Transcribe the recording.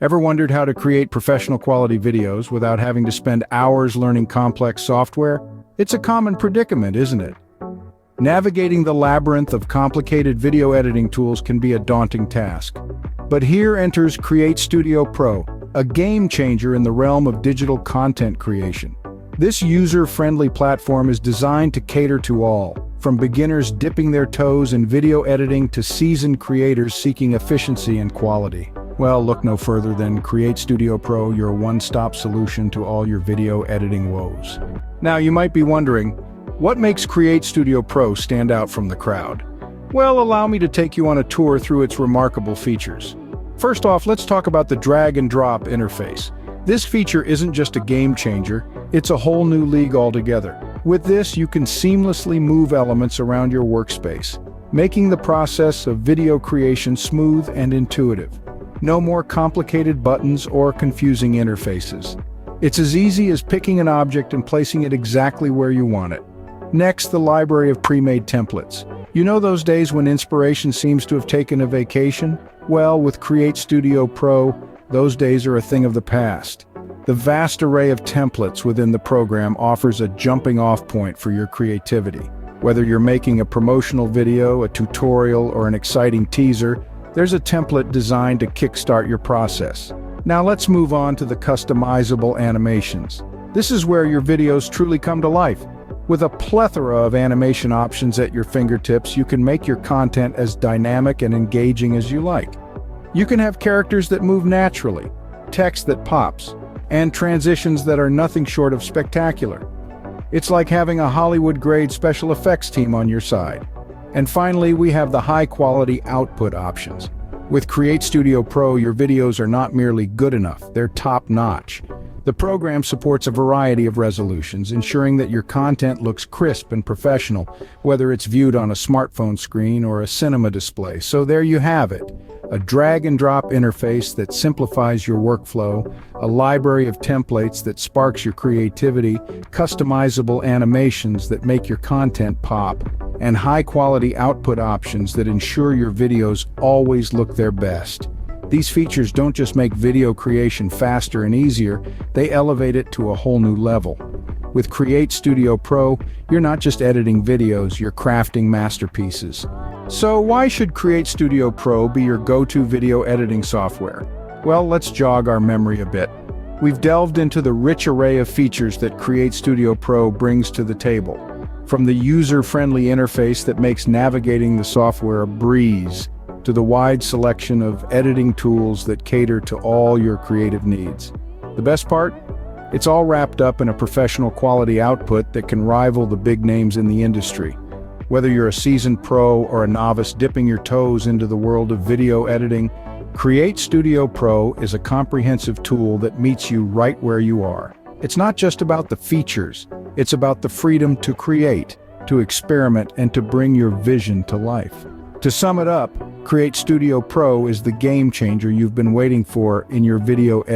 Ever wondered how to create professional quality videos without having to spend hours learning complex software? It's a common predicament, isn't it? Navigating the labyrinth of complicated video editing tools can be a daunting task. But here enters CreateStudio Pro, a game changer in the realm of digital content creation. This user-friendly platform is designed to cater to all, from beginners dipping their toes in video editing to seasoned creators seeking efficiency and quality. Well, look no further than CreateStudio Pro, your one-stop solution to all your video editing woes. Now, you might be wondering, what makes CreateStudio Pro stand out from the crowd? Well, allow me to take you on a tour through its remarkable features. First off, let's talk about the drag-and-drop interface. This feature isn't just a game changer, it's a whole new league altogether. With this, you can seamlessly move elements around your workspace, making the process of video creation smooth and intuitive. No more complicated buttons or confusing interfaces. It's as easy as picking an object and placing it exactly where you want it. Next, the library of pre-made templates. You know those days when inspiration seems to have taken a vacation? Well, with CreateStudio Pro, those days are a thing of the past. The vast array of templates within the program offers a jumping-off point for your creativity. Whether you're making a promotional video, a tutorial, or an exciting teaser, there's a template designed to kickstart your process. Now let's move on to the customizable animations. This is where your videos truly come to life. With a plethora of animation options at your fingertips, you can make your content as dynamic and engaging as you like. You can have characters that move naturally, text that pops, and transitions that are nothing short of spectacular. It's like having a Hollywood-grade special effects team on your side. And finally, we have the high-quality output options. With CreateStudio Pro, your videos are not merely good enough, they're top-notch. The program supports a variety of resolutions, ensuring that your content looks crisp and professional, whether it's viewed on a smartphone screen or a cinema display. So there you have it, a drag-and-drop interface that simplifies your workflow, a library of templates that sparks your creativity, customizable animations that make your content pop, and high-quality output options that ensure your videos always look their best. These features don't just make video creation faster and easier, they elevate it to a whole new level. With CreateStudio Pro, you're not just editing videos, you're crafting masterpieces. So why should CreateStudio Pro be your go-to video editing software? Well, let's jog our memory a bit. We've delved into the rich array of features that CreateStudio Pro brings to the table. From the user-friendly interface that makes navigating the software a breeze, to the wide selection of editing tools that cater to all your creative needs. The best part? It's all wrapped up in a professional quality output that can rival the big names in the industry. Whether you're a seasoned pro or a novice dipping your toes into the world of video editing, CreateStudio Pro is a comprehensive tool that meets you right where you are. It's not just about the features, it's about the freedom to create, to experiment, and to bring your vision to life. To sum it up, CreateStudio Pro is the game changer you've been waiting for in your video editing.